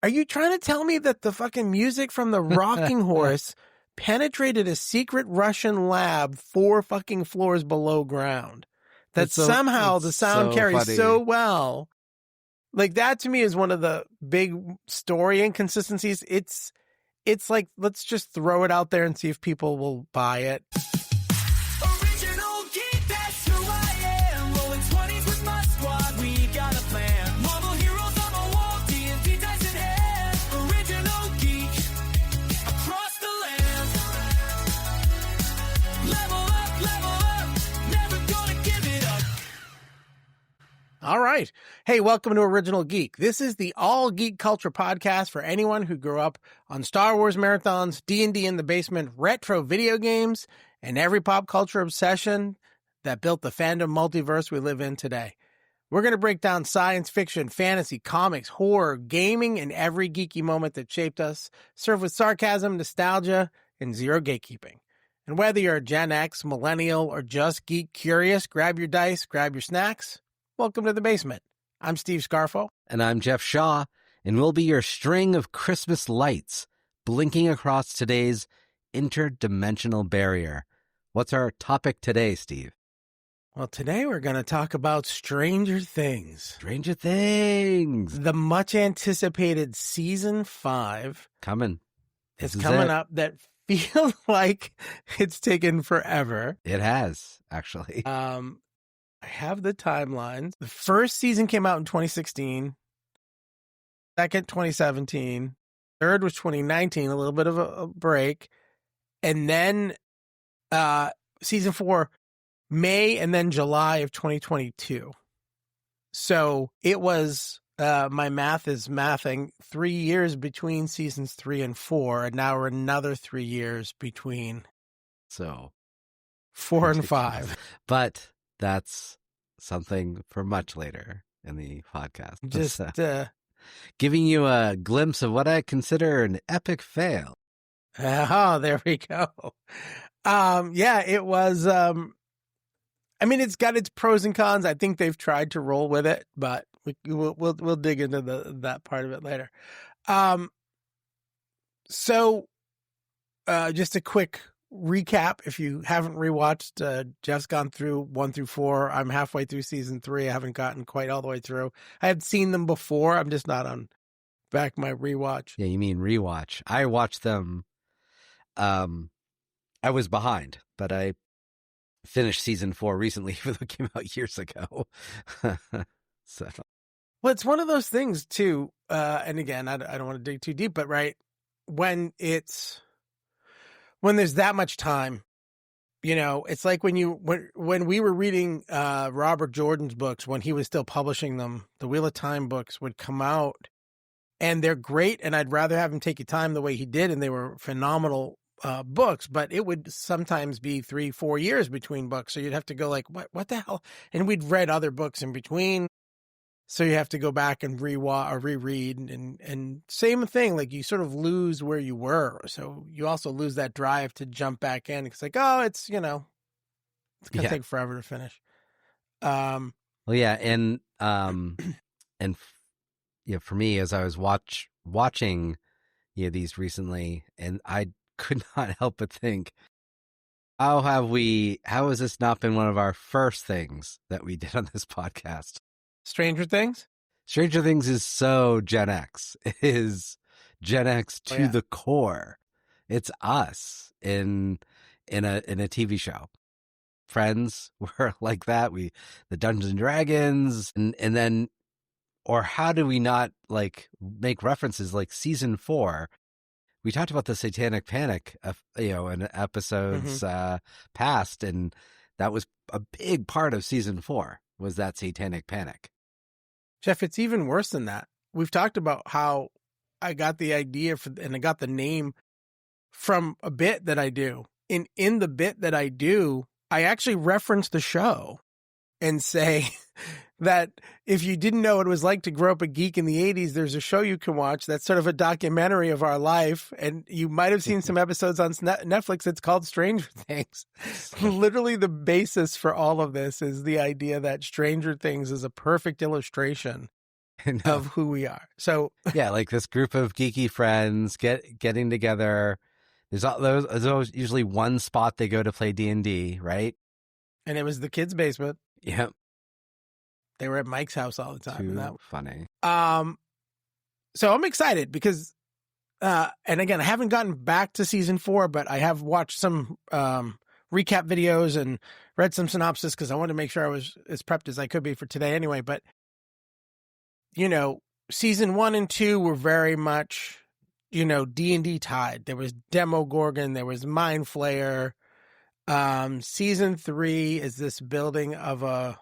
Are you trying to tell me that the fucking music from the rocking horse penetrated a secret Russian lab 4 fucking floors below ground? That somehow the sound carries so well. Like, that to me is one of the big story inconsistencies. It's like, let's just throw it out there and see if people will buy it. Original geek, that's who I am. Rolling 20s with my squad, we got a plan. Marvel heroes on the wall, D&D dice in hand. Original geek, across the land. Level up, never gonna give it up. All right. Hey, welcome to Original Geek. This is the all geek culture podcast for anyone who grew up on Star Wars marathons, D&D in the basement, retro video games, and every pop culture obsession that built the fandom multiverse we live in today. We're going to break down science fiction, fantasy, comics, horror, gaming, and every geeky moment that shaped us, served with sarcasm, nostalgia, and zero gatekeeping. And whether you're a Gen X, millennial, or just geek curious, grab your dice, grab your snacks. Welcome to the basement. I'm Steve Scarfo. And I'm Jeff Shaw, and we'll be your string of Christmas lights blinking across today's interdimensional barrier. What's our topic today, Steve? Well, today we're going to talk about Stranger Things. Stranger Things. The much anticipated season 5 Coming. is coming up that feels like it's taken forever. It has, actually. I have the timelines. The first season came out in 2016. Second, 2017. Third was 2019, a little bit of a break. And then season 4, May and then July of 2022. So it was, my math is mathing, 3 years between seasons 3 and 4. And now we're another 3 years between So 4 and 5. But that's something for much later in the podcast. Just giving you a glimpse of what I consider an epic fail. Oh, there we go. Yeah, it was. I mean, it's got its pros and cons. I think they've tried to roll with it, but we'll dig into that part of it later. So, just a quick recap. If you haven't rewatched, Jeff's gone through 1 through 4. I'm halfway through season 3. I haven't gotten quite all the way through. I had seen them before. I'm just not on back my rewatch. Yeah, you mean rewatch. I watched them. I was behind, but I finished season 4 recently, even though it came out years ago. So, well, it's one of those things too. And again, I don't want to dig too deep, but right when there's that much time, you know, it's like when we were reading Robert Jordan's books when he was still publishing them, the Wheel of Time books would come out, and they're great. And I'd rather have him take your time the way he did, and they were phenomenal books. But it would sometimes be 3-4 years between books, so you'd have to go like, what the hell? And we'd read other books in between. So you have to go back and reread, and same thing, like you sort of lose where you were. So you also lose that drive to jump back in. It's like, oh, it's, you know, it's going to take forever to finish. Well, yeah. And for me, as I was watching these recently, and I could not help but think, how has this not been one of our first things that we did on this podcast? Stranger Things? Stranger Things is so Gen X. It is Gen X to the core. It's us in a TV show. Friends were like that. The Dungeons and Dragons, and then, or how do we not like make references like season 4? We talked about the Satanic Panic, in episodes past, and that was a big part of season 4. Was that Satanic Panic. Jeff, it's even worse than that. We've talked about how I got the idea and I got the name from a bit that I do. And in the bit that I do, I actually reference the show and say that if you didn't know what it was like to grow up a geek in the 80s, there's a show you can watch that's sort of a documentary of our life. And you might have seen some episodes on Netflix. It's called Stranger Things. Literally the basis for all of this is the idea that Stranger Things is a perfect illustration of who we are. So yeah, like this group of geeky friends getting together. There's always usually one spot they go to play D&D, right? and it was the kids' basement. Yep. They were at Mike's house all the time. Too And that, funny. so I'm excited because, and again, I haven't gotten back to season 4, but I have watched some recap videos and read some synopsis because I wanted to make sure I was as prepped as I could be for today anyway. But, you know, season 1 and 2 were very much, you know, D&D tied. There was Demogorgon, there was Mind Flayer. Season 3 is this building of a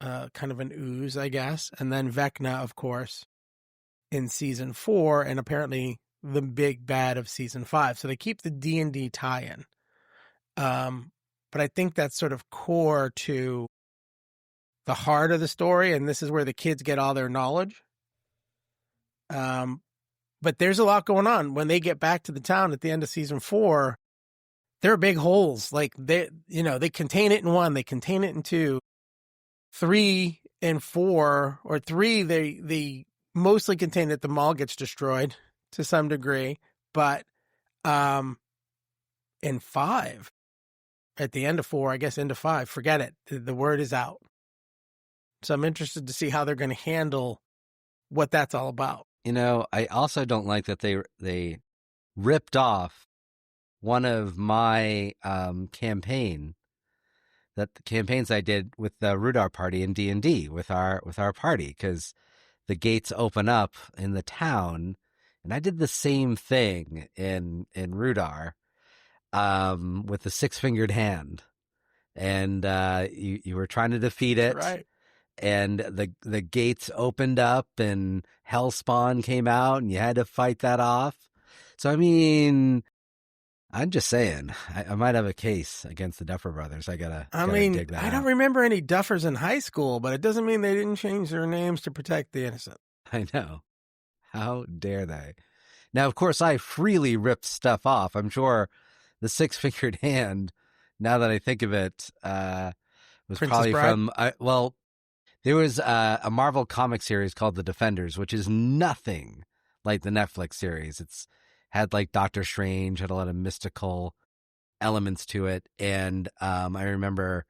kind of an ooze, I guess. And then Vecna, of course, in season 4, and apparently the big bad of season 5. So they keep the D&D tie-in. But I think that's sort of core to the heart of the story, and this is where the kids get all their knowledge. But there's a lot going on. When they get back to the town at the end of season 4, there are big holes. Like they contain it in 1, they contain it in 2, 3 and 4, or 3, they mostly contain it. The mall gets destroyed to some degree, but in 5, at the end of 4, I guess into 5, forget it. The word is out. So I'm interested to see how they're going to handle what that's all about. You know, I also don't like that they ripped off one of my campaigns I did with the Rudar party in D&D with our party, because the gates open up in the town, and I did the same thing in Rudar with the 6-fingered hand, and you were trying to defeat it, right? And the gates opened up and Hellspawn came out and you had to fight that off. So, I mean, I'm just saying, I might have a case against the Duffer Brothers. I gotta dig that I don't out. remember any Duffers in high school, but it doesn't mean they didn't change their names to protect the innocent. I know. How dare they? Now, of course, I freely ripped stuff off. I'm sure the 6-fingered hand, now that I think of it, was Princess probably Bride? from, there was a Marvel comic series called The Defenders, which is nothing like the Netflix series. It's had like Doctor Strange, had a lot of mystical elements to it. And I remember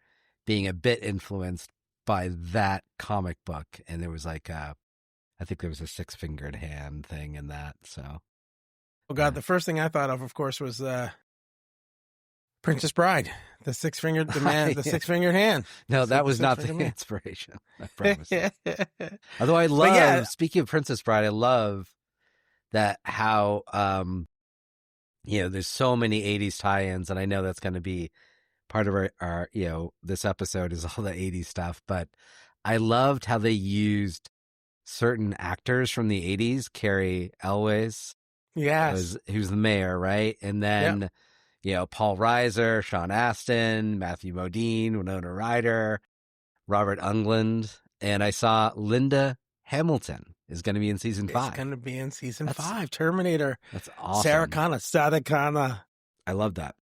being a bit influenced by that comic book. And there was like, I think there was a 6-fingered hand thing in that. So, Oh God, the first thing I thought of course, was Princess Bride, the 6-fingered, the man, the 6-fingered hand. No, that was not the inspiration. I promise. Although I love, speaking of Princess Bride, I love that how, there's so many 80s tie-ins, and I know that's going to be part of our, this episode is all the 80s stuff, but I loved how they used certain actors from the 80s, Carrie Elwes. Yes. Who's the mayor, right? And then, Paul Reiser, Sean Astin, Matthew Modine, Winona Ryder, Robert Englund, and I saw Linda Hamilton is going to be in season 5. It's going to be in season 5. Terminator. That's awesome. Sarah Connor. I love that.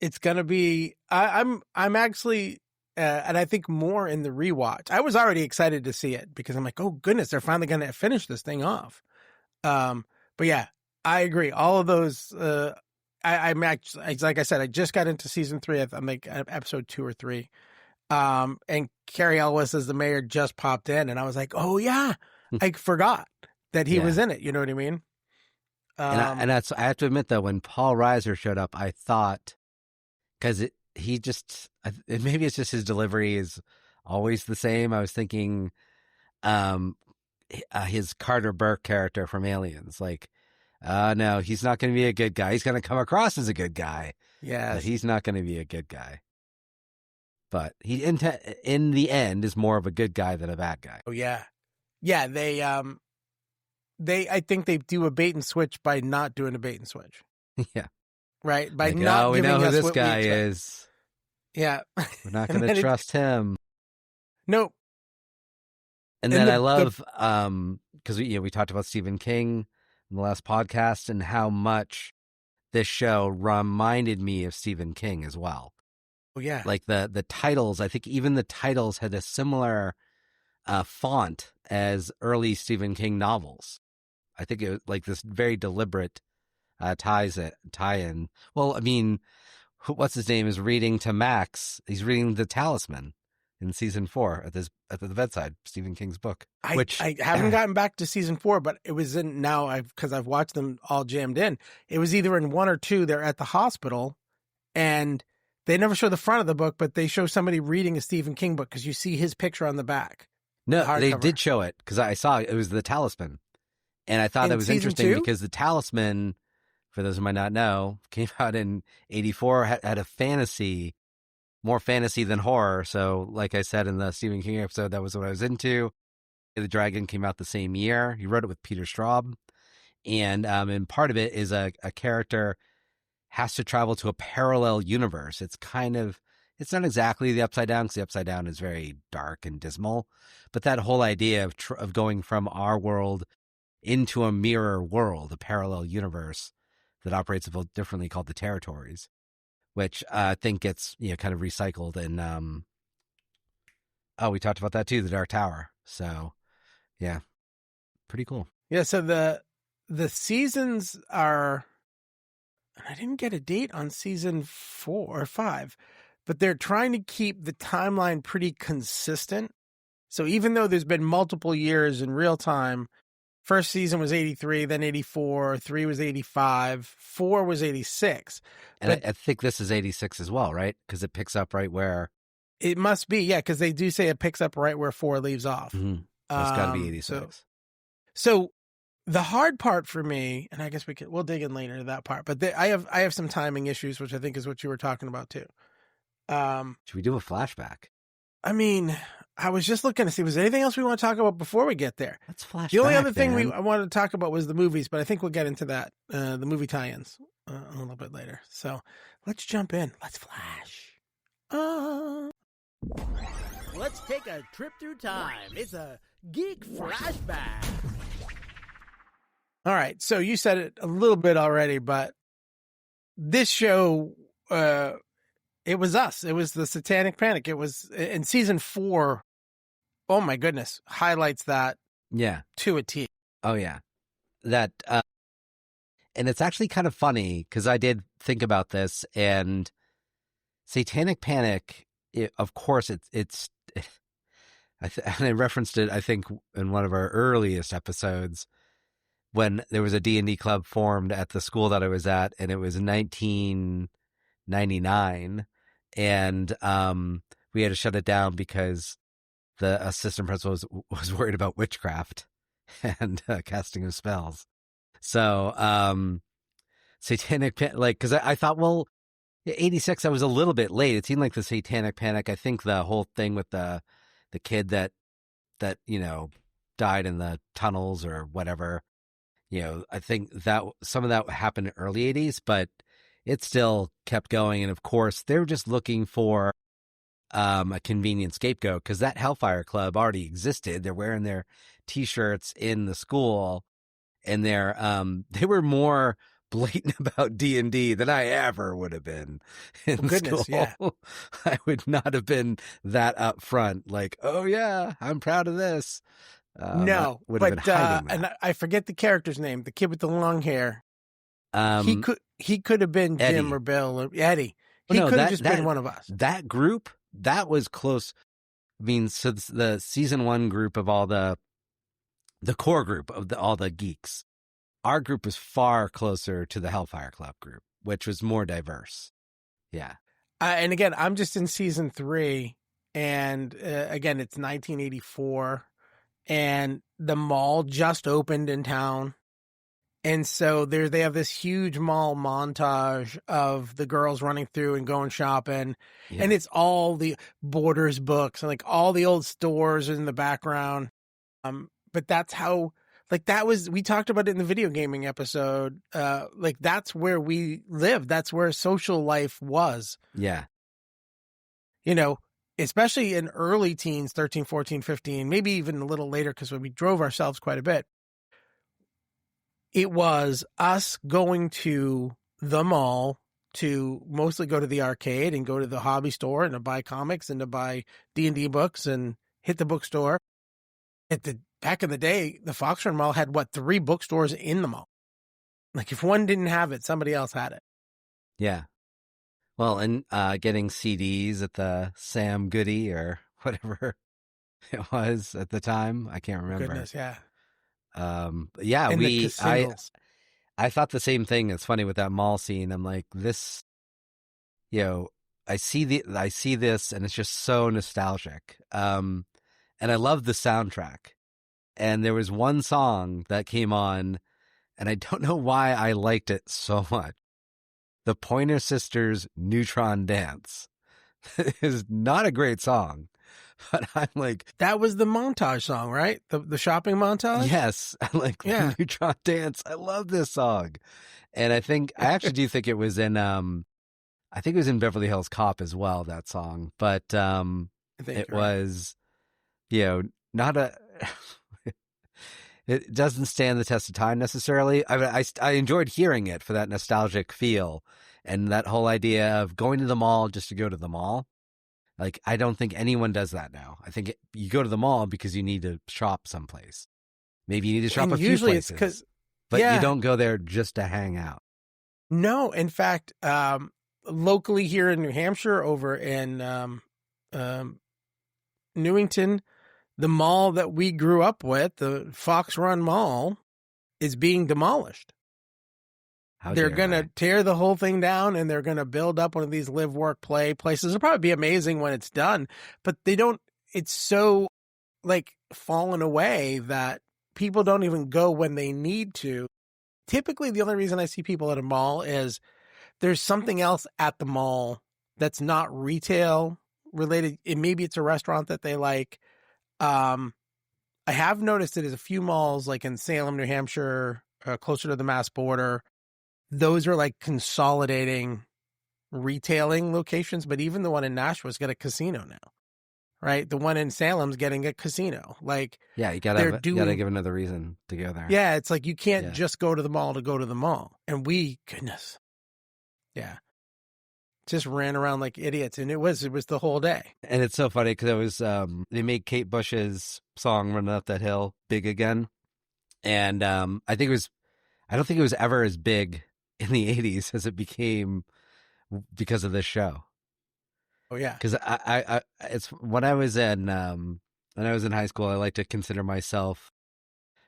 It's going to be. I'm actually, and I think more in the rewatch. I was already excited to see it because I'm like, oh goodness, they're finally going to finish this thing off. But yeah, I agree. All of those. I'm actually, like I said, I just got into season 3. I'm like episode 2 or 3. And Carrie Elwes as the mayor just popped in, and I was like, oh yeah, I forgot that he was in it. You know what I mean? And that's, I have to admit though, when Paul Reiser showed up, I thought, because maybe it's just his delivery is always the same. I was thinking, his Carter Burke character from Aliens, like, no, he's not going to be a good guy. He's going to come across as a good guy. Yeah, but he's not going to be a good guy. But he, in the end, is more of a good guy than a bad guy. Oh yeah, yeah. They I think they do a bait and switch by not doing a bait and switch. Yeah, right. By like, not we giving know who us this what guy we expect. is. Yeah, We're not going to trust him. Nope. And then I love, because we talked about Stephen King in the last podcast and how much this show reminded me of Stephen King as well. Oh yeah, like the titles. I think even the titles had a similar font as early Stephen King novels. I think it was like this very deliberate tie-in. Well, I mean, what's his name is reading to Max. He's reading The Talisman in season 4 at the bedside, Stephen King's book. I haven't gotten back to season 4, but it was in now because I've watched them all jammed in. It was either in 1 or 2. They're at the hospital, and they never show the front of the book, but they show somebody reading a Stephen King book because you see his picture on the back. No, they did show it because I saw it. It was The Talisman, and I thought that was interesting 2? because The Talisman, for those who might not know, came out in '84. Had a fantasy. More fantasy than horror. So, like I said in the Stephen King episode, that was what I was into. The Dragon came out the same year. He wrote it with Peter Straub. And part of it is a character has to travel to a parallel universe. It's not exactly the Upside Down, because the Upside Down is very dark and dismal. But that whole idea of going from our world into a mirror world, a parallel universe that operates a little differently, called the Territories, which I think gets kind of recycled. And we talked about that too, The Dark Tower. So yeah, pretty cool. Yeah, so the seasons are, and I didn't get a date on season 4 or 5, but they're trying to keep the timeline pretty consistent. So even though there's been multiple years in real time, first season was 83, then 84, 3 was 85, 4 was 86. And I think this is 86 as well, right? Because it picks up right where... It must be, yeah, because they do say it picks up right where 4 leaves off. Mm-hmm. So it's got to be 86. So the hard part for me, and I guess we'll dig in later to that part, but I have some timing issues, which I think is what you were talking about too. Should we do a flashback? I mean, I was just looking to see, was there anything else we want to talk about before we get there? Let's flash The only back, other thing man. I wanted to talk about was the movies, but I think we'll get into that, the movie tie-ins a little bit later. So let's jump in. Let's flash. Let's take a trip through time. It's a Geek flashback. All right. So you said it a little bit already, but this show, it was us. It was the Satanic Panic. It was in season 4. Oh my goodness. Highlights that. Yeah. To a T. Oh yeah. That, and it's actually kind of funny because I did think about this, and Satanic Panic, of course, it's and I referenced it, I think, in one of our earliest episodes when there was a D&D club formed at the school that I was at, and it was 1999, and we had to shut it down because the assistant principal was worried about witchcraft and casting of spells. So Satanic Panic, like, because I thought, well, 86, I was a little bit late. It seemed like the Satanic Panic. I think the whole thing with the kid that died in the tunnels or whatever, I think that some of that happened in early 80s, but it still kept going. And of course, they were just looking for a convenient scapegoat because that Hellfire Club already existed. They're wearing their T-shirts in the school, and they were more blatant about D&D than I ever would have been in school. Yeah. I would not have been that upfront, like, oh yeah, I'm proud of this. No, but and I forget the character's name. The kid with the long hair. He could have been Eddie. Jim or Bill or Eddie. He could have just been one of us. That group, that was close. I mean, so the season 1 group of all the core group of all the geeks, our group was far closer to the Hellfire Club group, which was more diverse. Yeah. And again, I'm just in season 3, and again, it's 1984, and the mall just opened in town. And so they have this huge mall montage of the girls running through and going shopping. Yeah. And it's all the Borders books and like all the old stores in the background. But that's how, like, we talked about it in the video gaming episode. Like, that's where we lived. That's where social life was. Yeah. Especially in early teens, 13, 14, 15, maybe even a little later, because we drove ourselves quite a bit. It was us going to the mall to mostly go to the arcade and go to the hobby store and to buy comics and to buy D&D books and hit the bookstore. back in the day, the Fox Run Mall had 3 bookstores in the mall. Like if one didn't have it, somebody else had it. Yeah. Well, and getting CDs at the Sam Goody or whatever it was at the time, I can't remember. Goodness, yeah. Yeah, And the singles. I thought the same thing. It's funny with that mall scene. I'm like, this, I see this, and it's just so nostalgic. And I love the soundtrack. And there was one song that came on, and I don't know why I liked it so much. The Pointer Sisters' Neutron Dance is not a great song, but I'm like... That was the montage song, right? The shopping montage? Yes. I like the Neutron Dance. I love this song. And I actually do think it was in, I think it was in Beverly Hills Cop as well, that song. But it was, not a... It doesn't stand the test of time necessarily. I enjoyed hearing it for that nostalgic feel and that whole idea of going to the mall just to go to the mall. Like, I don't think anyone does that now. I think you go to the mall because you need to shop someplace. Maybe you need to shop a few places. But you don't go there just to hang out. No, in fact, locally here in New Hampshire, over in Newington, the mall that we grew up with, the Fox Run Mall, is being demolished. They're going to tear the whole thing down, and they're going to build up one of these live, work, play places. It'll probably be amazing when it's done, but it's so fallen away that people don't even go when they need to. Typically, the only reason I see people at a mall is there's something else at the mall that's not retail related. Maybe it's a restaurant that they like. I have noticed that there's a few malls like in Salem, New Hampshire, closer to the Mass border. Those are consolidating retailing locations, but even the one in Nashua's got a casino now, right? The one in Salem's getting a casino. You gotta give another reason to go there. Yeah, it's you can't just go to the mall to go to the mall. And goodness, just ran around like idiots, and it was the whole day. And it's so funny because it was they made Kate Bush's song "Running Up That Hill" big again, and I don't think it was ever as big in the 80s as it became because of this show. Oh yeah, because it's when I was in high school, I like to consider myself,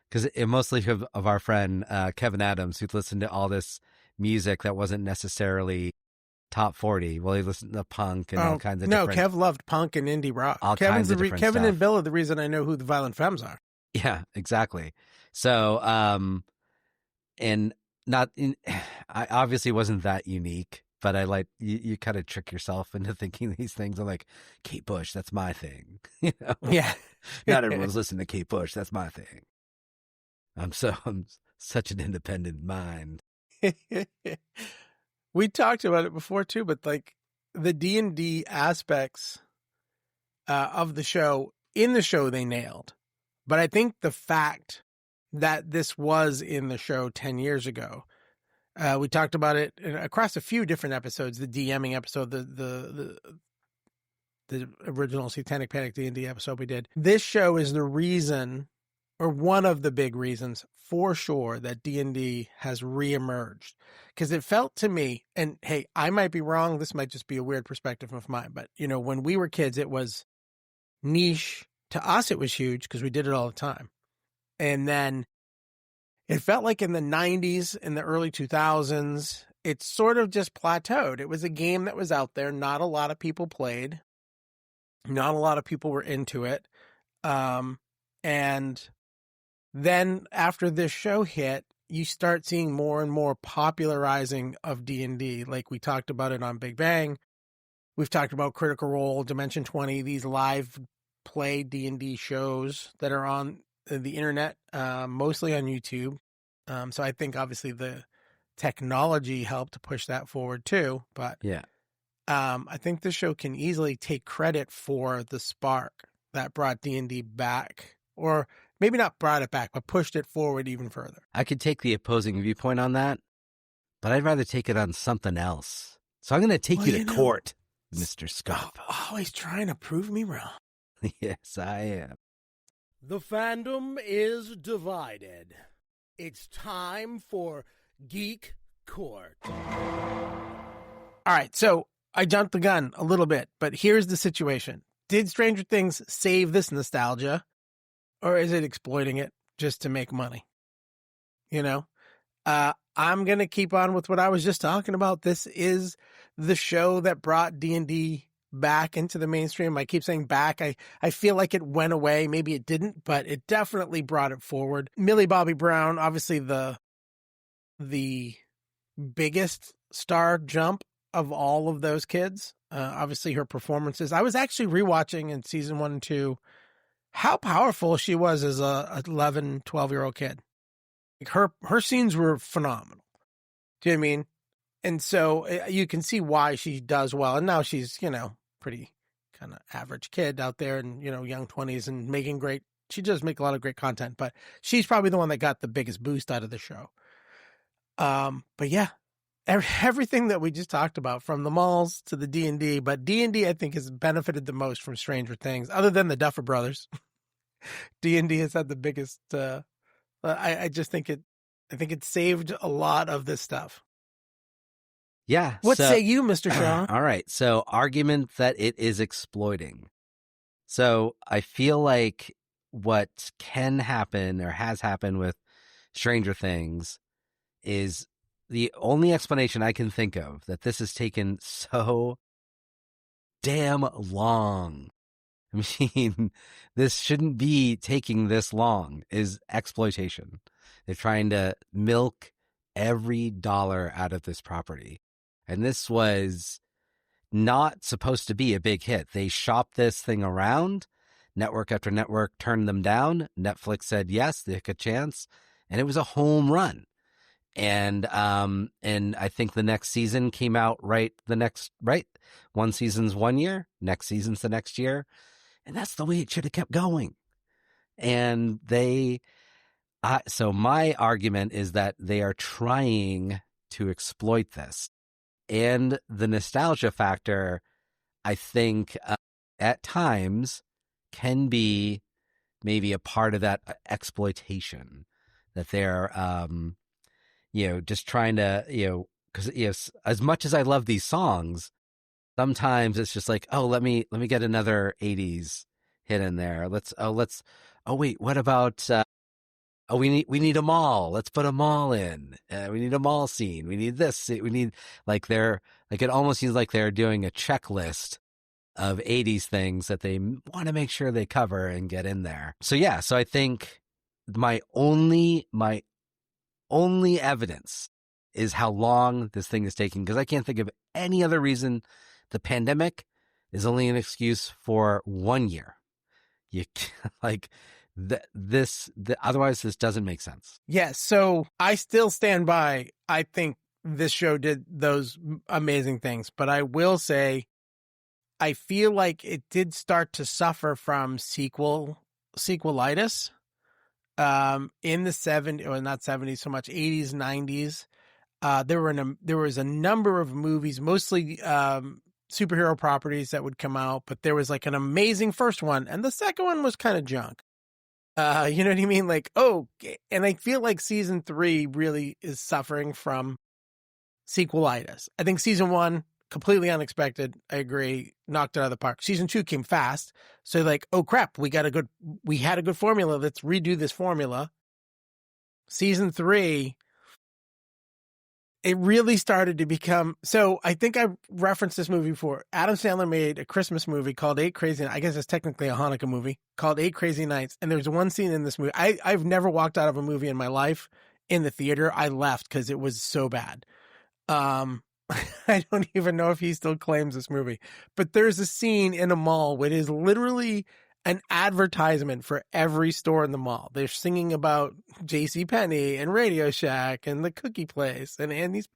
because mostly of our friend Kevin Adams, who listened to all this music that wasn't necessarily top 40. Well, he listened to punk and all kinds of different... No, Kev loved punk and indie rock. Kevin stuff. And Bill are the reason I know who the Violent Femmes are. Yeah, exactly. So, and I obviously wasn't that unique, but I you kind of trick yourself into thinking these things. I'm like, Kate Bush, that's my thing. Yeah. Not everyone's listening to Kate Bush. That's my thing. I'm such an independent mind. We talked about it before too, but the D&D aspects of the show, in the show they nailed. But I think the fact that this was in the show 10 years ago, we talked about it across a few different episodes, the DMing episode, the original Satanic Panic D&D episode we did. This show is the reason, or one of the big reasons for sure, that D&D has reemerged. Because it felt to me, and hey, I might be wrong, this might just be a weird perspective of mine, but when we were kids, it was niche. To us, it was huge because we did it all the time. And then it felt like in the 90s, in the early 2000s, it sort of just plateaued. It was a game that was out there. Not a lot of people played. Not a lot of people were into it. And then after this show hit, you start seeing more and more popularizing of D&D. Like we talked about it on Big Bang. We've talked about Critical Role, Dimension 20, these live play D&D shows that are on the internet, mostly on YouTube. So I think obviously the technology helped to push that forward too. But I think the show can easily take credit for the spark that brought D&D back, or maybe not brought it back, but pushed it forward even further. I could take the opposing viewpoint on that, but I'd rather take it on something else. So I'm going to take you to court, Mr. Scott. Always trying to prove me wrong. Yes, I am. The fandom is divided. It's time for Geek Court. All right, so I jumped the gun a little bit, but here's the situation. Did Stranger Things save this nostalgia, or is it exploiting it just to make money? You know, I'm going to keep on with what I was just talking about. This is the show that brought D&D back into the mainstream. I keep saying back. I feel like it went away. Maybe it didn't, but it definitely brought it forward. Millie Bobby Brown, obviously the biggest star jump of all of those kids. Obviously her performances. I was actually rewatching in season 1 and 2 how powerful she was as a 11, 12-year-old kid. Like her scenes were phenomenal. Do you know what I mean? And so you can see why she does well. And now she's, pretty kind of average kid out there in, young 20s and making great. She does make a lot of great content, but she's probably the one that got the biggest boost out of the show. But yeah, everything that we just talked about, from the malls to the D&D, but D&D I think has benefited the most from Stranger Things, other than the Duffer Brothers. D&D has had the biggest. I just think it saved a lot of this stuff. Yeah. What say you, Mr. Shaw? All right. So, argument that it is exploiting. So I feel like what can happen or has happened with Stranger Things is the only explanation I can think of that this has taken so damn long. I mean, this shouldn't be taking this long, is exploitation. They're trying to milk every dollar out of this property. And this was not supposed to be a big hit. They shopped this thing around. Network after network turned them down. Netflix said yes, they took a chance, and it was a home run. And I think the next season came out right. One season's 1 year, next season's the next year, and that's the way it should have kept going. And so my argument is that they are trying to exploit this, and the nostalgia factor, I think, at times can be maybe a part of that exploitation that they're, just trying to, because as much as I love these songs, sometimes it's just like, oh, let me get another 80s hit in there. Wait, what about, we need a mall. Let's put a mall in. We need a mall scene. We need this. We need, it almost seems like they're doing a checklist of 80s things that they want to make sure they cover and get in there. So yeah, so I think my only evidence is how long this thing is taking, because I can't think of any other reason. The pandemic is only an excuse for 1 year. Otherwise this doesn't make sense. Yes. So I still stand by. I think this show did those amazing things, but I will say, I feel like it did start to suffer from sequelitis in the 70s, or not 70s so much, 80s, 90s. There was a number of movies, mostly superhero properties that would come out, but there was like an amazing first one, and the second one was kind of junk. You know what I mean? And I feel like season 3 really is suffering from sequelitis. I think season 1, completely unexpected. I agree. Knocked it out of the park. Season 2 came fast. So oh crap, we had a good formula. Let's redo this formula. Season 3, it really started to become, so I think I referenced this movie before. Adam Sandler made a Christmas movie called 8 Crazy Nights. I guess it's technically a Hanukkah movie called 8 Crazy Nights. And there's one scene in this movie. I've never walked out of a movie in my life in the theater. I left because it was so bad. I don't even know if he still claims this movie, but there's a scene in a mall where it is literally an advertisement for every store in the mall. They're singing about JCPenney and Radio Shack and the Cookie Place and Andy's.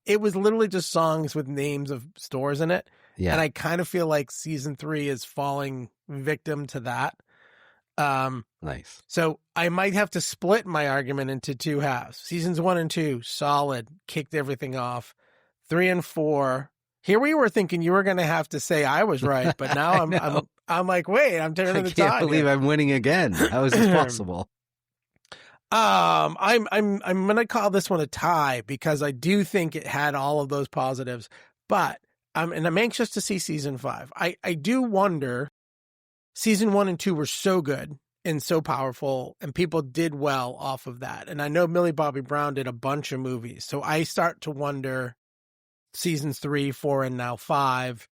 It was literally just songs with names of stores in it. Yeah. And I kind of feel like season 3 is falling victim to that. Nice. So I might have to split my argument into 2 halves. Seasons 1 and 2, solid, kicked everything off. 3 and 4. Here we were thinking you were going to have to say I was right, but now I'm like, wait, I'm turning I the can't tide believe here. I'm winning again. How is this possible? I'm gonna call this one a tie because I do think it had all of those positives, but I'm anxious to see season 5. I do wonder. Season 1 and 2 were so good and so powerful, and people did well off of that. And I know Millie Bobby Brown did a bunch of movies, so I start to wonder. Seasons 3, 4, and now 5,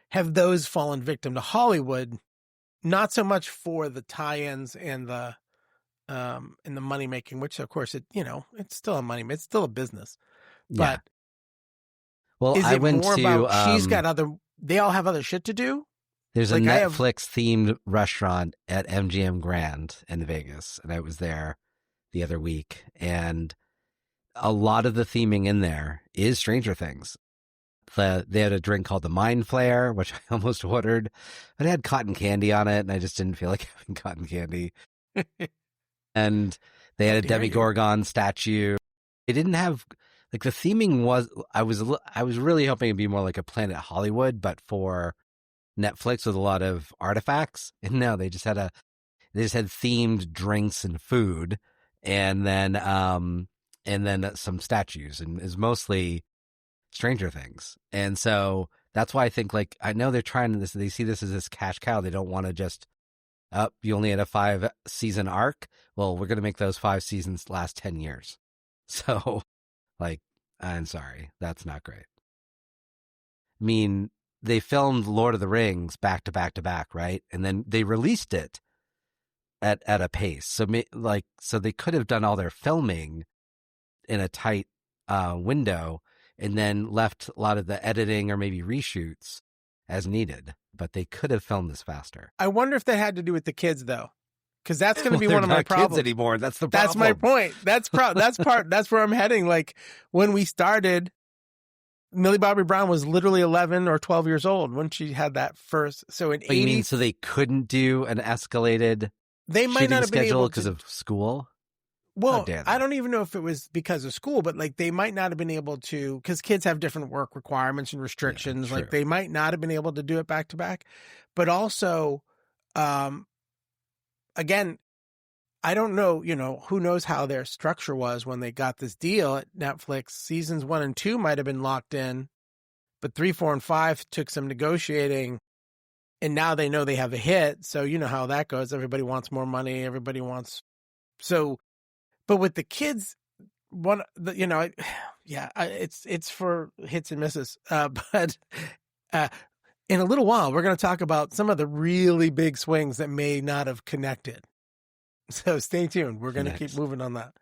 have those fallen victim to Hollywood? Not so much for the tie-ins and the money making, which of course it's still a money, it's still a business. Yeah. But Well, is I it went more to about they all have other shit to do? there's Like, a Netflix themed restaurant at MGM Grand in Vegas, and I was there the other week, and a lot of the theming in there is Stranger Things. They had a drink called the Mind Flayer, which I almost ordered, but it had cotton candy on it, and I just didn't feel like having cotton candy. And they had a Demogorgon statue. They didn't have like the theming was. I was really hoping it'd be more like a Planet Hollywood, but for Netflix with a lot of artifacts. And no, they just had themed drinks and food, and then some statues, and is mostly Stranger Things. And so that's why I think, like, I know they're trying this, they see this as this cash cow. They don't want to just you only had a 5-season arc. Well, we're going to make those 5 seasons last 10 years. So, like, I'm sorry, that's not great. I mean, they filmed Lord of the Rings back to back to back, right? And then they released it at a pace. So they could have done all their filming in a tight window and then left a lot of the editing or maybe reshoots as needed. But they could have filmed this faster. I wonder if that had to do with the kids, though, because that's going to be They're one of my not problems kids anymore. That's the problem. That's my point. That's where I'm heading. Like, when we started, Millie Bobby Brown was literally 11 or 12 years old when she had that first. So in 80s, you mean so they couldn't do an escalated they might not have been schedule able because of school? Well, I don't even know if it was because of school, but like they might not have been able to, because kids have different work requirements and restrictions. Yeah, like they might not have been able to do it back to back. But also, again, I don't know, who knows how their structure was when they got this deal at Netflix. Seasons 1 and 2 might have been locked in, but 3, 4, and 5 took some negotiating. And now they know they have a hit. So you know how that goes. Everybody wants more money. Everybody wants. So, but with the kids, it's for hits and misses. But in a little while, we're going to talk about some of the really big swings that may not have connected. So stay tuned. We're going to keep moving on that.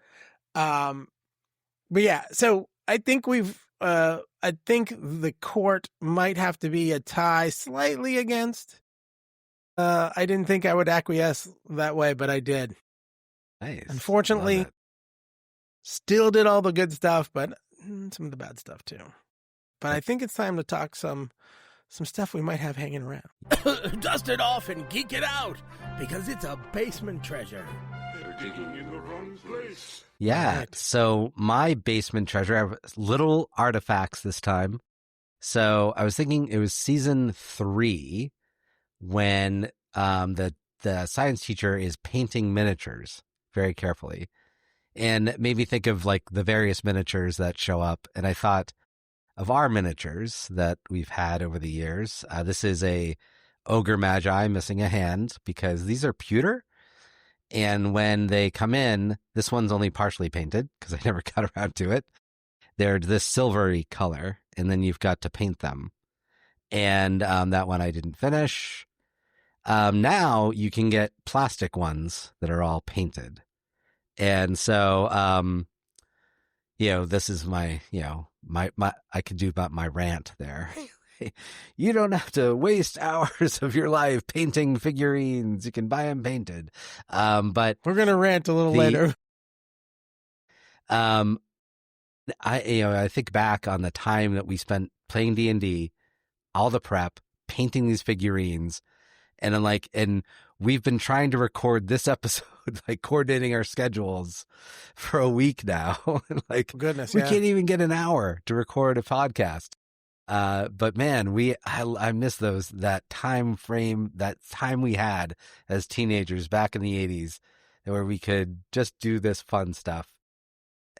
But yeah, so I think I think the court might have to be a tie slightly against. I didn't think I would acquiesce that way, but I did. Nice. Unfortunately, still did all the good stuff, but some of the bad stuff too. But I think it's time to talk some stuff we might have hanging around. Dust it off and geek it out, because it's a basement treasure. They're digging in the wrong place. Yeah, so my basement treasure, I have little artifacts this time. So I was thinking it was season 3 when the science teacher is painting miniatures very carefully. And it made me think of like the various miniatures that show up. And I thought of our miniatures that we've had over the years. This is a ogre magi missing a hand because these are pewter. And when they come in, this one's only partially painted because I never got around to it. They're this silvery color, and then you've got to paint them. And that one I didn't finish. Now you can get plastic ones that are all painted. And so, this is my I could do about my rant there. You don't have to waste hours of your life painting figurines. You can buy them painted. But we're going to rant a little later. I think back on the time that we spent playing D&D, all the prep, painting these figurines, and I'm like, and we've been trying to record this episode, like coordinating our schedules for a week now. Like, goodness, we can't even get an hour to record a podcast. But man, I miss that time frame, that time we had as teenagers back in the 80s where we could just do this fun stuff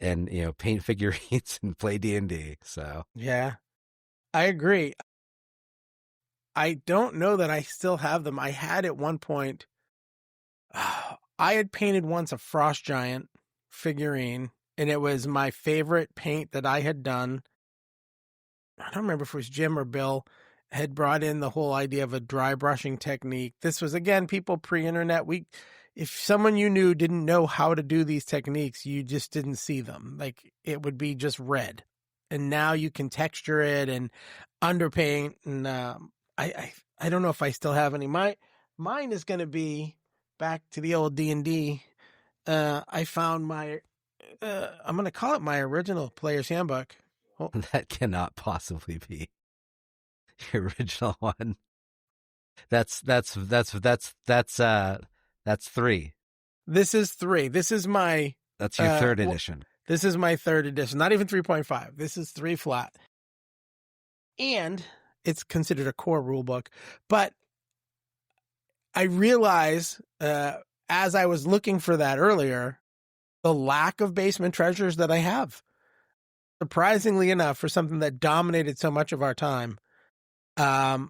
and, paint figurines and play D&D. So Yeah, I agree. I don't know that I still have them. I had at one point, I had painted once a frost giant figurine, and it was my favorite paint that I had done. I don't remember if it was Jim or Bill had brought in the whole idea of a dry brushing technique. This was, again, people pre-internet. If someone you knew didn't know how to do these techniques, you just didn't see them. Like, it would be just red. And now you can texture it and underpaint. And I don't know if I still have any. Mine is going to be back to the old D&D. I found my, I'm going to call it my original player's handbook. Oh. That cannot possibly be the original one. That's 3. This is 3. This is my. That's your third edition. This is my third edition. Not even 3.5. This is 3 flat. And it's considered a core rule book. But I realize, as I was looking for that earlier, the lack of basement treasures that I have. Surprisingly enough, for something that dominated so much of our time, I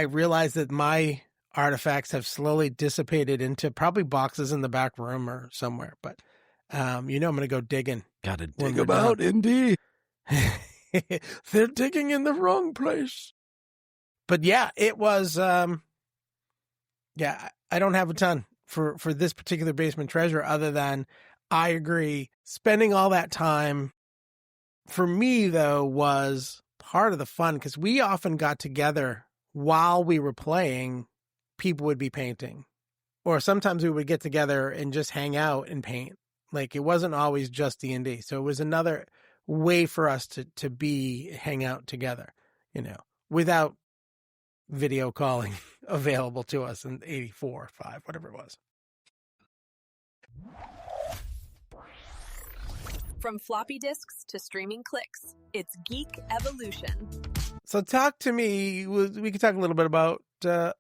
realized that my artifacts have slowly dissipated into probably boxes in the back room or somewhere. But, I'm going to go digging. Gotta dig them out, Indy. They're digging in the wrong place. But yeah, it was, I don't have a ton for this particular basement treasure other than I agree. Spending all that time for me, though, was part of the fun because we often got together while we were playing. People would be painting, or sometimes we would get together and just hang out and paint. Like, it wasn't always just D&D. So it was another way for us to hang out together, without video calling available to us in 84, 5, whatever it was. From floppy disks to streaming clicks, it's Geek Evolution. So talk to me, we could talk a little bit about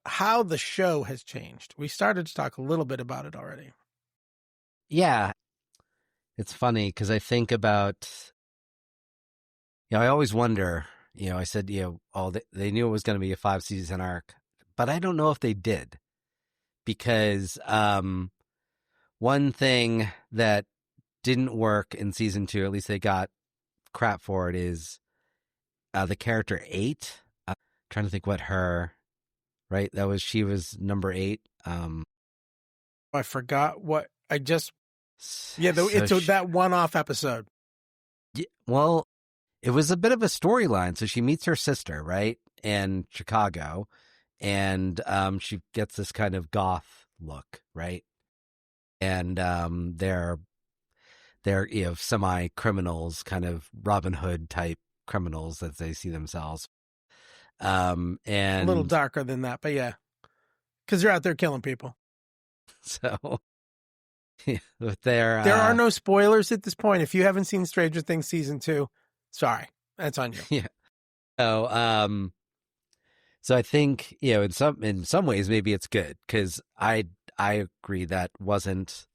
how the show has changed. We started to talk a little bit about it already. Yeah. It's funny because I think about, I always wonder, I said, they knew it was going to be a 5-season arc, but I don't know if they did because one thing that didn't work in season 2, at least they got crap for it, is the character 8. I'm trying to think what her, right? She was number 8. I forgot what it's that one-off episode. Yeah, well, it was a bit of a storyline. So she meets her sister, right, in Chicago, and she gets this kind of goth look, right? And they're semi-criminals, kind of Robin Hood type criminals that they see themselves. And a little darker than that, but yeah, because they're out there killing people. So there are no spoilers at this point. If you haven't seen Stranger Things season 2, sorry, that's on you. Yeah. So I think in some ways maybe it's good because I agree that wasn't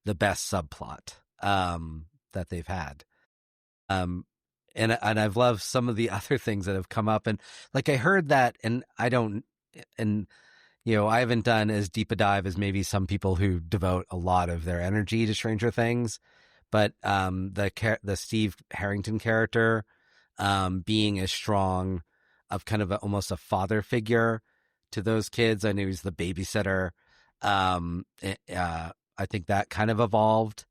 the best subplot that they've had. And I've loved some of the other things that have come up, and like I heard that, and I haven't done as deep a dive as maybe some people who devote a lot of their energy to Stranger Things, but the Steve Harrington character being as strong of kind of almost a father figure to those kids. I know he's the babysitter. I think that kind of evolved.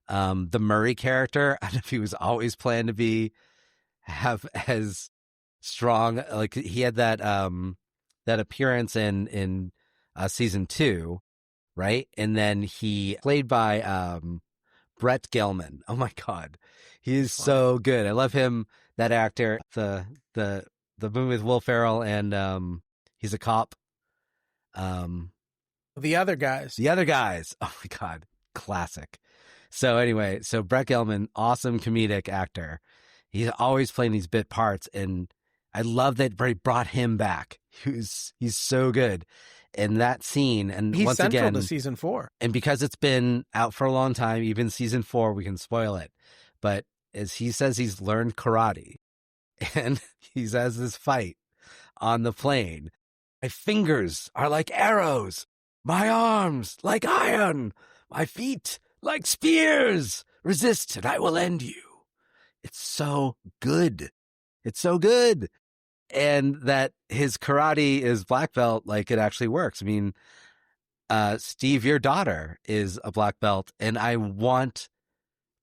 The Murray character, I don't know if he was always planned to have as strong, like he had that appearance in season 2, right? And then he played by Brett Gelman. Oh my God, he is so good. I love him, that actor. The movie with Will Ferrell, and he's a cop. The Other Guys. Oh my God, classic. So anyway, Brett Gelman, awesome comedic actor. He's always playing these bit parts, and I love that they brought him back. He's so good in that scene. And He's once central again, to season 4. and because it's been out for a long time, even season 4, we can spoil it. But as he says, he's learned karate, and he has this fight on the plane. My fingers are like arrows, my arms like iron, my feet like spears. Resist, and I will end you. It's so good. It's so good. And that his karate is black belt, like it actually works. I mean, Steve, your daughter is a black belt, and I want,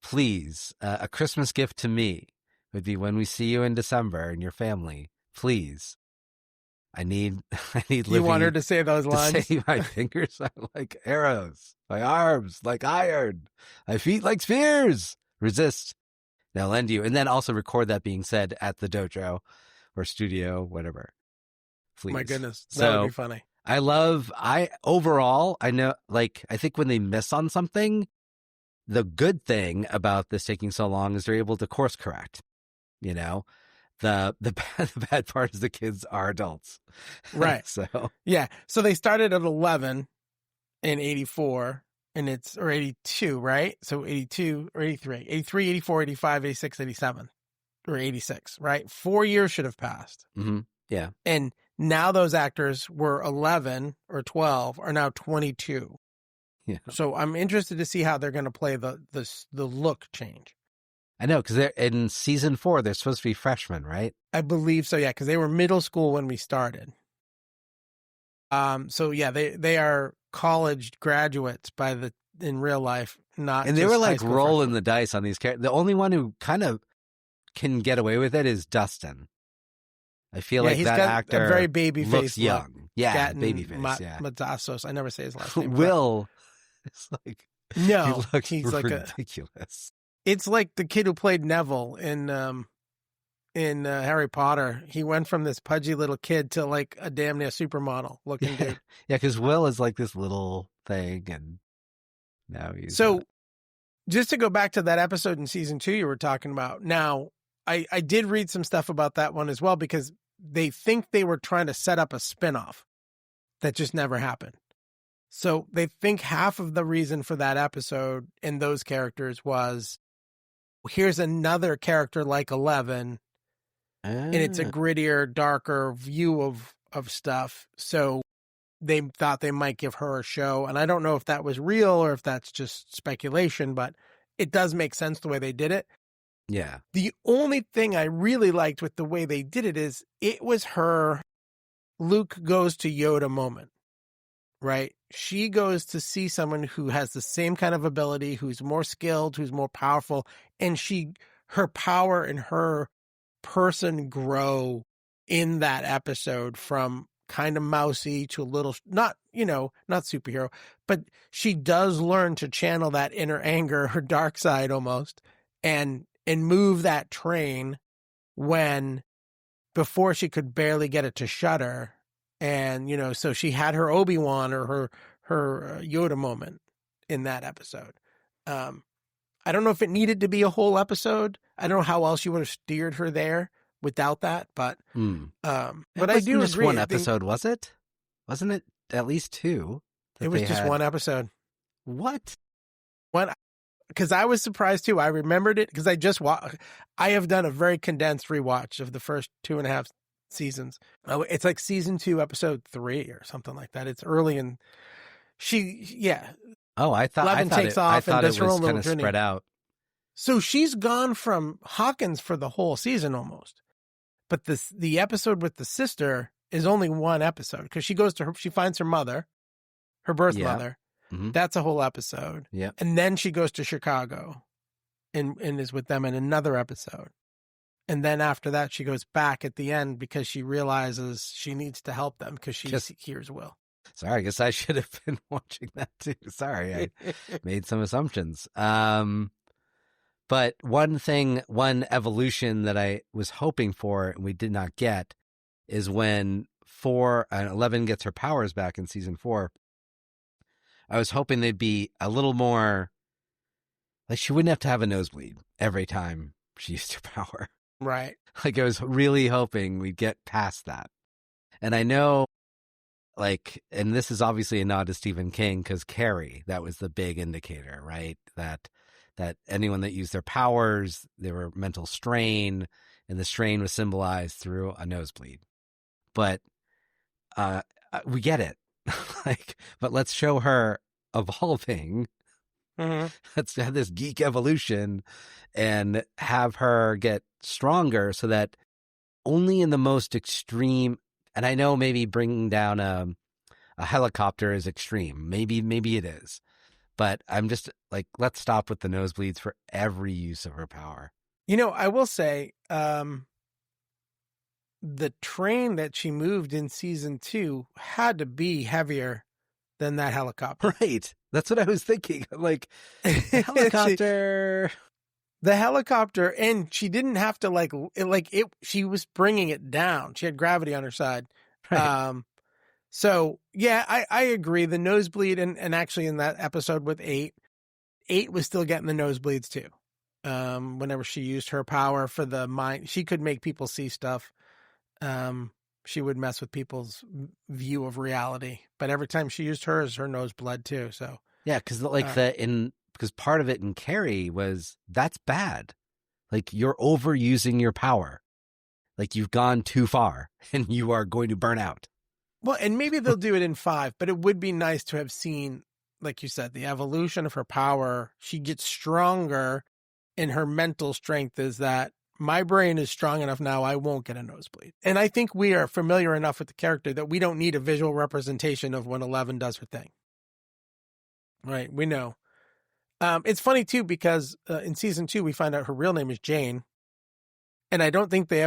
please, a Christmas gift to me would be when we see you in December and your family, please. I need Livy You want her to say those lines? to say my fingers are like arrows, my arms like iron, my feet like spears. Resist, and I'll lend you. And then also record that being said at the dojo or studio, whatever. Please. My goodness, that So would be funny. Overall, I know, like, I think when they miss on something, the good thing about this taking so long is they're able to course correct. You know, the bad part is the kids are adults. Right. So, Yeah. So they started at 11 in 84, and it's, or 82, right? So 82 or 83, 83, 84, 85, 86, 87, or 86, right? 4 years should have passed. yeah. And now those actors were 11 or 12 are now 22. Yeah. So I'm interested to see how they're going to play the look change. I know, because they're in season 4, they're supposed to be freshmen, right? I believe so, yeah, because they were middle school when we started. So yeah, they are college graduates in real life, not. And they just were high like school rolling freshmen. the dice on these characters. The only one who kind of can get away with it is Dustin. I feel like he's that got actor a very baby looks face young. Yeah, Gatton baby face. Matzos. I never say his last name. Will, it's like, No, he looks he's like ridiculous. it's like the kid who played Neville in Harry Potter. He went from this pudgy little kid to like a damn near supermodel looking dude. Yeah, because Will is like this little thing, and now he's So just to go back to that episode in season 2 you were talking about. Now, I did read some stuff about that one as well, because they think they were trying to set up a spinoff that just never happened. So they think half of the reason for that episode and those characters was, here's another character like 11, and it's a grittier, darker view of stuff. So they thought they might give her a show. And I don't know if that was real or if that's just speculation, but it does make sense the way they did it. yeah. The only thing I really liked with the way they did it is it was her Luke goes to Yoda moment, right? She goes to see someone who has the same kind of ability, who's more skilled, who's more powerful, and her power and her person grow in that episode from kind of mousy to a little, not superhero, but she does learn to channel that inner anger, her dark side almost, and move that train when before she could barely get it to shudder. And, so she had her Obi-Wan or her Yoda moment in that episode. I don't know if it needed to be a whole episode. I don't know how else you would have steered her there without that, but I do just agree. one episode, was it? Wasn't it at least 2? It was just one episode. What? One, because I was surprised too. I remembered it because I have done a very condensed rewatch of the first 2.5 seasons. It's like season 2, episode 3 or something like that. It's early in Oh, I thought Eleven takes I off thought and it does her was own kind little of journey. spread out. So she's gone from Hawkins for the whole season almost. But the episode with the sister is only one episode because she finds her mother, her birth mother. Mm-hmm. That's a whole episode. Yeah. And then she goes to Chicago and is with them in another episode. And then after that, she goes back at the end because she realizes she needs to help them because she hears Will. Sorry, I guess I should have been watching that too. Sorry, I made some assumptions. But one evolution that I was hoping for and we did not get is when 11 gets her powers back in season 4. I was hoping they'd be a little more, like she wouldn't have to have a nosebleed every time she used her power. Right. Like I was really hoping we'd get past that. And I know, like, and this is obviously a nod to Stephen King, because Carrie, that was the big indicator, right? That anyone that used their powers, there were mental strain, and the strain was symbolized through a nosebleed. But we get it. Like, but let's show her evolving. Mm-hmm. Let's have this geek evolution and have her get stronger so that only in the most extreme, and I know maybe bringing down a helicopter is extreme. Maybe it is. But I'm just like, let's stop with the nosebleeds for every use of her power. You know, I will say, the train that she moved in season 2 had to be heavier than that helicopter. Right. That's what I was thinking. Like, the helicopter. The helicopter, and she didn't have to she was bringing it down. She had gravity on her side. Right. So yeah, I agree. The nosebleed, and actually in that episode with 8 was still getting the nosebleeds too. Whenever she used her power for the mind, she could make people see stuff. She would mess with people's view of reality, but every time she used hers, her nose bled too. So yeah, because because part of it in Carrie was, that's bad. Like, you're overusing your power. Like, you've gone too far and you are going to burn out. Well, and maybe they'll do it in 5, but it would be nice to have seen, like you said, the evolution of her power. She gets stronger, and her mental strength is that my brain is strong enough now, I won't get a nosebleed. And I think we are familiar enough with the character that we don't need a visual representation of when 11 does her thing. Right, we know. It's funny, too, because in season 2, we find out her real name is Jane. And I don't think they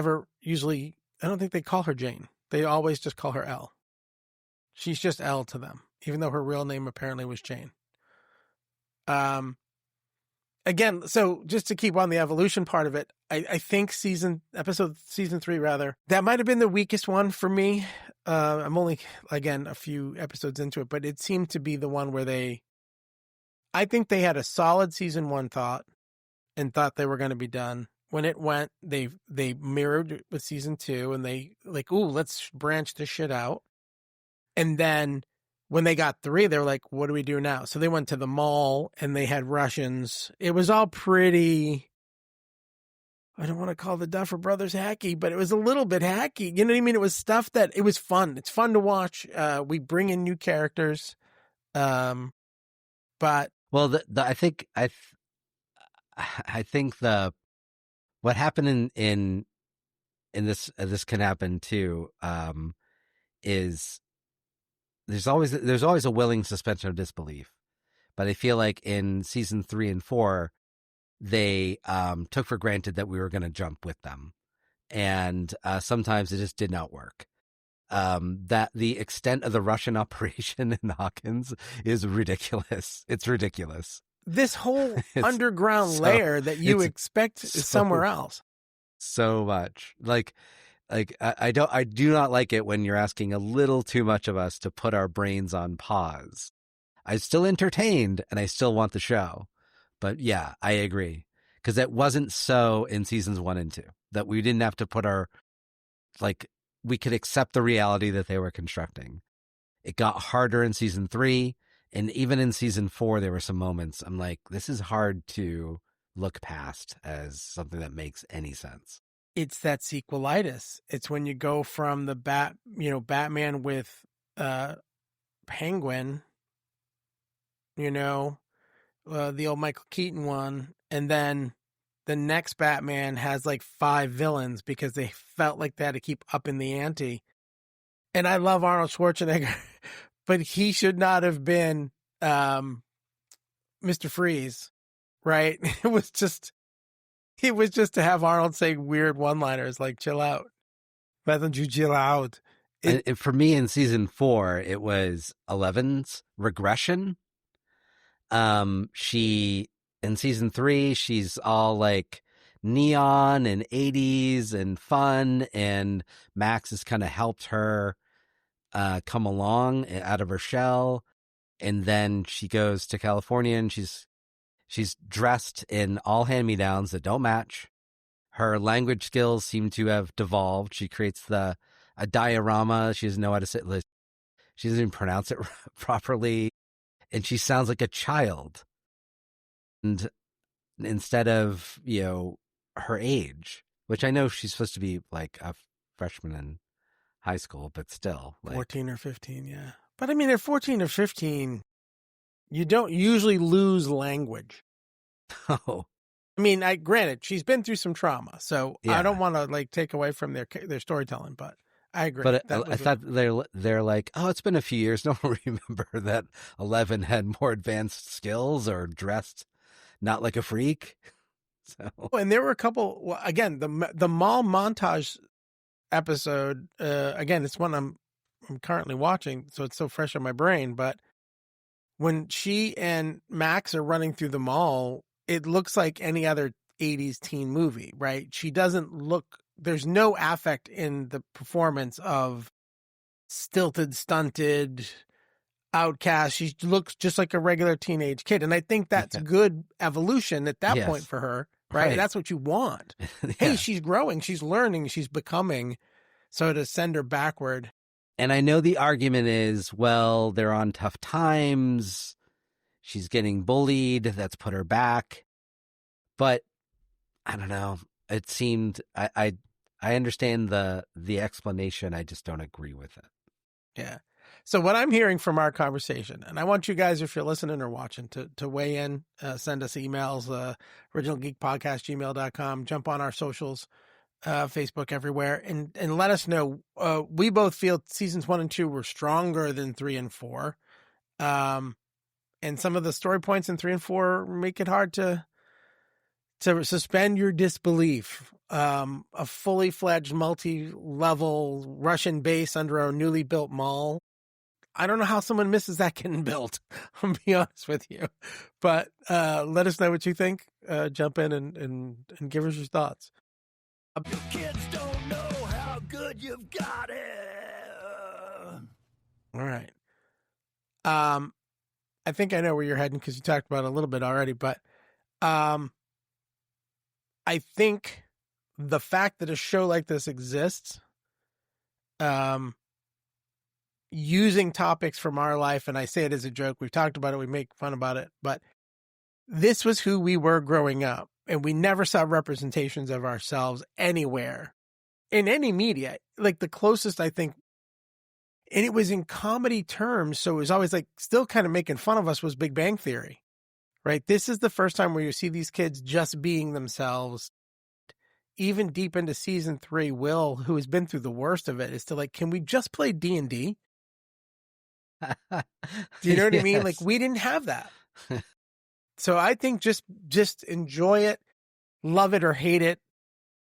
call her Jane. They always just call her Elle. She's just Elle to them, even though her real name apparently was Jane. Again, so just to keep on the evolution part of it, I think season 3, that might have been the weakest one for me. I'm only, again, a few episodes into it, but it seemed to be the one where I think they had a solid season 1 thought and thought they were going to be done. When it went, they mirrored it with season 2, and they like, ooh, let's branch this shit out. And then when they got 3, they were like, what do we do now? So they went to the mall and they had Russians. It was all pretty, I don't want to call the Duffer Brothers hacky, but it was a little bit hacky. You know what I mean? It was stuff that, it was fun. It's fun to watch. We bring in new characters. But well, I think what happened in this can happen too, is there's always a willing suspension of disbelief. But I feel like in season 3 and 4, they took for granted that we were going to jump with them, and sometimes it just did not work. That the extent of the Russian operation in Hawkins is ridiculous. It's ridiculous. This whole underground layer that you expect is somewhere else. So much. Like I do not like it when you're asking a little too much of us to put our brains on pause. I'm still entertained and I still want the show. But yeah, I agree. Because it wasn't so in seasons 1 and 2 that we didn't have to put we could accept the reality that they were constructing. It got harder in season 3, and even in season 4, there were some moments I'm like, this is hard to look past as something that makes any sense. It's that sequelitis. It's when you go from the Batman with Penguin, the old Michael Keaton one, and then the next Batman has like 5 villains because they felt like they had to keep upping the ante. And I love Arnold Schwarzenegger, but he should not have been Mr. Freeze, right? It was just to have Arnold say weird one-liners like "chill out." Why don't you chill out? And for me in season 4, it was 11's regression. She in season 3, she's all like neon and 80s and fun, and Max has kind of helped her come along out of her shell. And then she goes to California and she's dressed in all hand-me-downs that don't match. Her language skills seem to have devolved. She creates a diorama. She doesn't know how to say it. She doesn't even pronounce it properly. And she sounds like a child. And instead of, her age, which I know she's supposed to be like a freshman in high school, but still. 14 or 15, yeah. But I mean, at 14 or 15, you don't usually lose language. Oh. I mean, granted, she's been through some trauma, so Yeah. I don't want to take away from their storytelling, but I agree. But I thought they're like, oh, it's been a few years. No one remember that 11 had more advanced skills or dressed not like a freak. So, and there were a couple. Well, again, the mall montage episode. Again, it's one I'm currently watching, so it's so fresh in my brain. But when she and Max are running through the mall, it looks like any other 80s teen movie, right? She doesn't look. There's no affect in the performance of stilted, stunted, outcast. She looks just like a regular teenage kid. And I think that's good evolution at that point for her, right? That's what you want. Hey, she's growing, she's learning, she's becoming. So to send her backward. And I know the argument is, well, they're on tough times. She's getting bullied. That's put her back. But I don't know. It seemed I understand the explanation. I just don't agree with it. Yeah. So what I'm hearing from our conversation, and I want you guys, if you're listening or watching, to weigh in, send us emails, originalgeekpodcast@gmail.com, jump on our socials, Facebook, everywhere, and let us know. We both feel seasons 1 and 2 were stronger than 3 and 4. And some of the story points in 3 and 4 make it hard to suspend your disbelief. A fully fledged multi-level Russian base under a newly built mall. I don't know how someone misses that getting built. I'll be honest with you, but let us know what you think. Jump in and give us your thoughts. Your kids don't know how good you've got it. All right. I think I know where you're heading because you talked about it a little bit already, but I think the fact that a show like this exists, using topics from our life, and I say it as a joke, we've talked about it, we make fun about it, but this was who we were growing up, and we never saw representations of ourselves anywhere in any media. Like the closest, I think, and it was in comedy terms, so it was always like still kind of making fun of us, was Big Bang Theory, right? This is the first time where you see these kids just being themselves. Even deep into season 3, Will, who has been through the worst of it, is still like, can we just play D&D? Do you know what I mean? Like, we didn't have that. So I think just enjoy it, love it or hate it,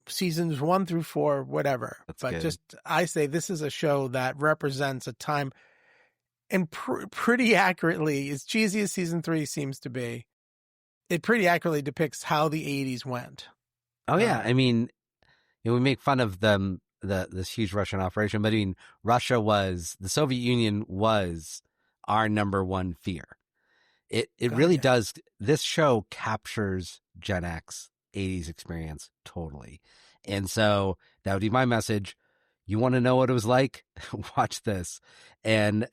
seasons 1 through 4, whatever. That's but good. Just, I say this is a show that represents a time, and pretty accurately, as cheesy as season 3 seems to be, it pretty accurately depicts how the 80s went. Oh yeah, I mean, we make fun of them, this huge Russian operation, but I mean, the Soviet Union was our number one fear. It really does. This show captures Gen X 80s experience totally, and so that would be my message. You want to know what it was like? Watch this, and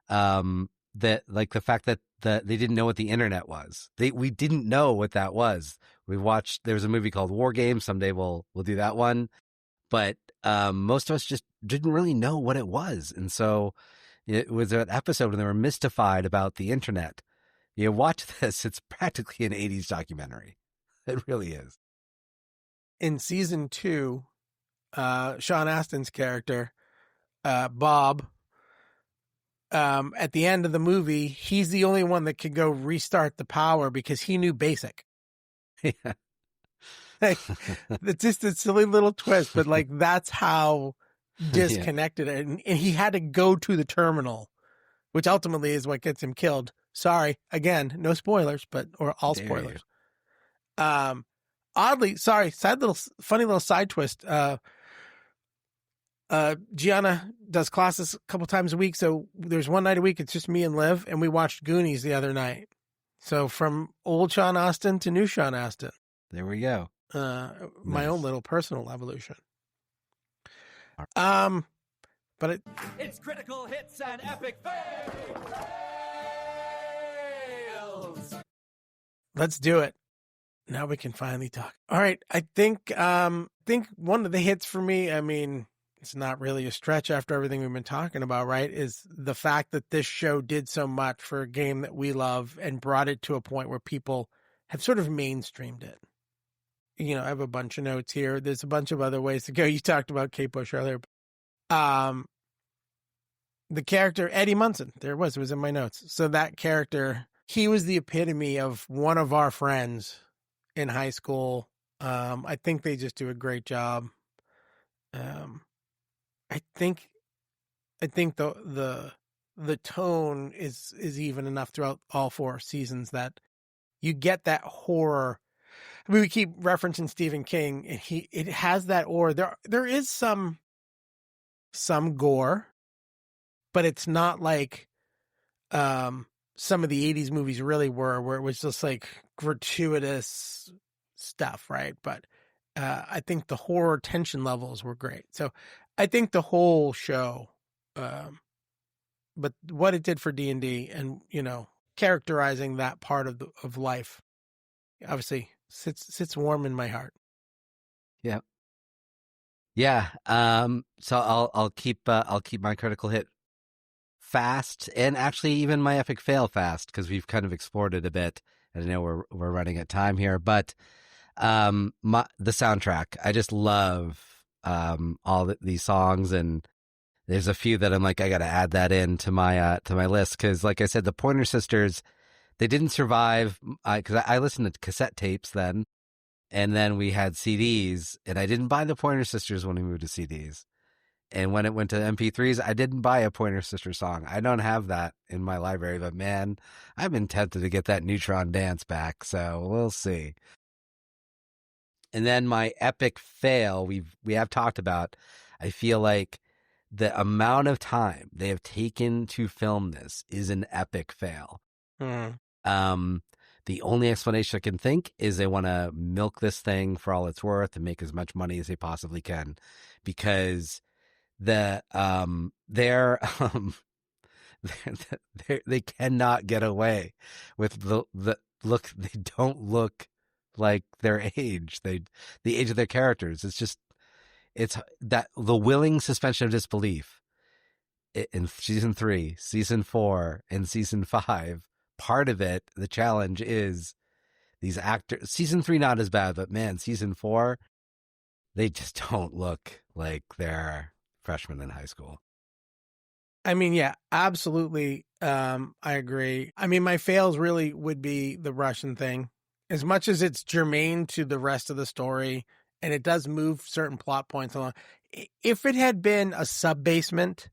that like the fact that they didn't know what the internet was. We didn't know what that was. We watched. There was a movie called War Games. Someday we'll do that one, but most of us just didn't really know what it was, and so it was an episode when they were mystified about the internet. You watch this; it's practically an 80s documentary. It really is. In season 2, Sean Astin's character, Bob, at the end of the movie, he's the only one that could go restart the power because he knew BASIC. Yeah. Like, it's just a silly little twist, but like that's how disconnected and he had to go to the terminal, which ultimately is what gets him killed. Sorry, again, no spoilers, or all spoilers. Oddly, sorry, funny little side twist. Gianna does classes a couple times a week, so there's one night a week it's just me and Liv, and we watched Goonies the other night. So from old Sean Astin to new Sean Astin. There we go. my own little personal evolution. But It's critical hits and epic fails. let's do it. Now we can finally talk. All right. I think one of the hits for me, I mean, it's not really a stretch after everything we've been talking about, right? Is the fact that this show did so much for a game that we love and brought it to a point where people have sort of mainstreamed it. You know, I have a bunch of notes here. There's a bunch of other ways to go. You talked about Kate Bush earlier. The character Eddie Munson, it was in my notes. So that character, he was the epitome of one of our friends in high school. I think they just do a great job. I think the tone is even enough throughout all 4 seasons that you get that horror. I mean, we keep referencing Stephen King, and it has that horror. There is some gore, but it's not like some of the 80s movies really were, where it was just like gratuitous stuff, right? But I think the horror tension levels were great. So I think the whole show, but what it did for D&D and, you know, characterizing that part of life, obviously sits warm in my heart. Yeah. Yeah. So I'll keep my critical hit fast, and actually even my epic fail fast, because we've kind of explored it a bit, and I know we're running at time here, but the soundtrack, I just love all these songs, and there's a few that I'm like, I got to add that into my list, because like I said, the Pointer Sisters, they didn't survive, because I listened to cassette tapes then, and then we had CDs, and I didn't buy the Pointer Sisters when we moved to CDs. And when it went to MP3s, I didn't buy a Pointer Sister song. I don't have that in my library, but man, I've been tempted to get that Neutron Dance back, so we'll see. And then my epic fail, we have talked about, I feel like the amount of time they have taken to film this is an epic fail. The only explanation I can think is they want to milk this thing for all it's worth and make as much money as they possibly can, because they cannot get away with the look. They don't look like their age. The age of their characters. It's that the willing suspension of disbelief in season 3, season 4, and season 5. Part of it, the challenge is these actors. Season 3 not as bad, but man, season 4, they just don't look like they're freshmen in high school. I mean, yeah, absolutely. I agree. I mean, my fails really would be the Russian thing. As much as it's germane to the rest of the story, and it does move certain plot points along, if it had been a sub-basement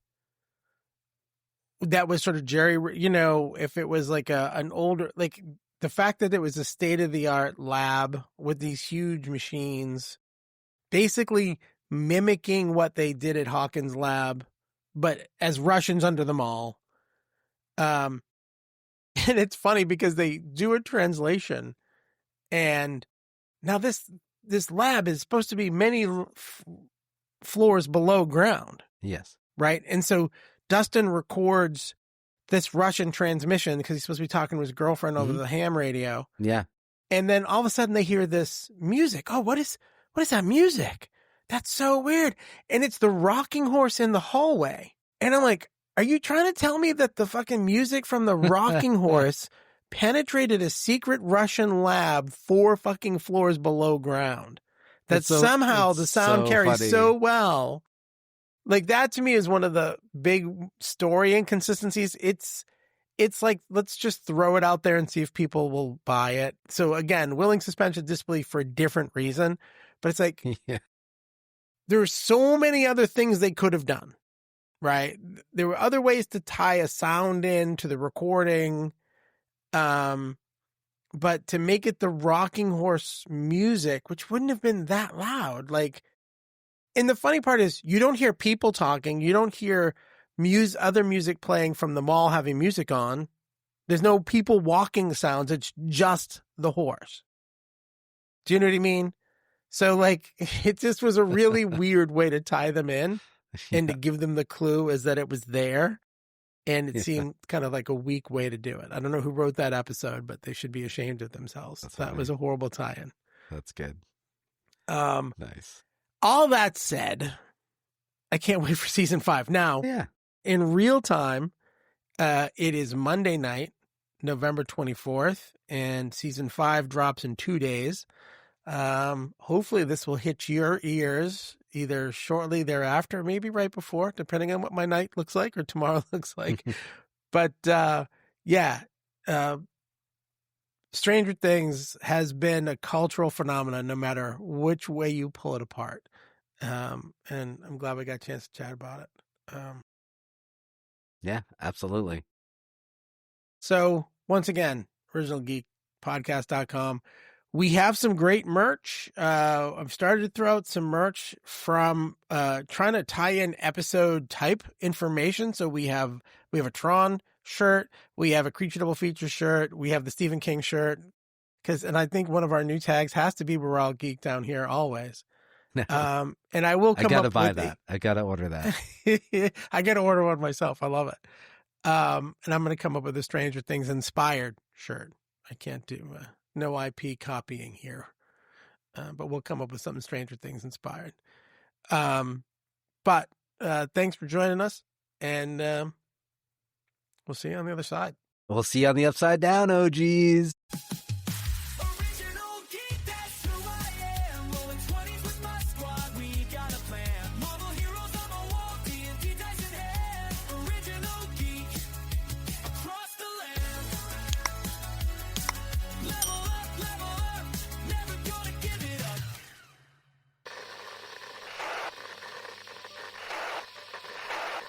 that was sort of if it was like an older, like the fact that it was a state-of-the-art lab with these huge machines, basically mimicking what they did at Hawkins' lab, but as Russians under them all. And it's funny because they do a translation, and now this lab is supposed to be many floors below ground. Yes. Right? And so Dustin records this Russian transmission because he's supposed to be talking to his girlfriend over the ham radio. Yeah. And then all of a sudden they hear this music. Oh, what is that music? That's so weird. And it's the rocking horse in the hallway. And I'm like, are you trying to tell me that the fucking music from the rocking horse penetrated a secret Russian lab 4 fucking floors below ground? That somehow the sound carries so well. Like, that to me is one of the big story inconsistencies. It's like, let's just throw it out there and see if people will buy it. So again, willing suspension of disbelief for a different reason. But it's like, there are so many other things they could have done, right? There were other ways to tie a sound in to the recording. But to make it the rocking horse music, which wouldn't have been that loud, like, and the funny part is you don't hear people talking. You don't hear other music playing from the mall having music on. There's no people walking sounds. It's just the horse. Do you know what I mean? So like it just was a really weird way to tie them in and to give them the clue is that it was there. And it seemed kind of like a weak way to do it. I don't know who wrote that episode, but they should be ashamed of themselves. That was a horrible tie-in. That's good. Nice. All that said, I can't wait for season 5. Now, in real time, it is Monday night, November 24th, and season 5 drops in 2 days. Hopefully this will hit your ears either shortly thereafter, maybe right before, depending on what my night looks like or tomorrow looks like. But Stranger Things has been a cultural phenomenon no matter which way you pull it apart. And I'm glad we got a chance to chat about it. Yeah, absolutely. So once again, originalgeekpodcast.com. We have some great merch. I've started to throw out some merch from trying to tie in episode type information. So we have a Tron shirt, we have a Creature Double Feature shirt, we have the Stephen King shirt. And I think one of our new tags has to be "We're all geek down here always." And I will come. I gotta buy that. I gotta order that. I gotta order one myself. I love it. And I'm going to come up with a Stranger Things inspired shirt. I can't do no IP copying here, but we'll come up with something Stranger Things inspired. But thanks for joining us, and we'll see you on the other side. We'll see you on the upside down, OGs.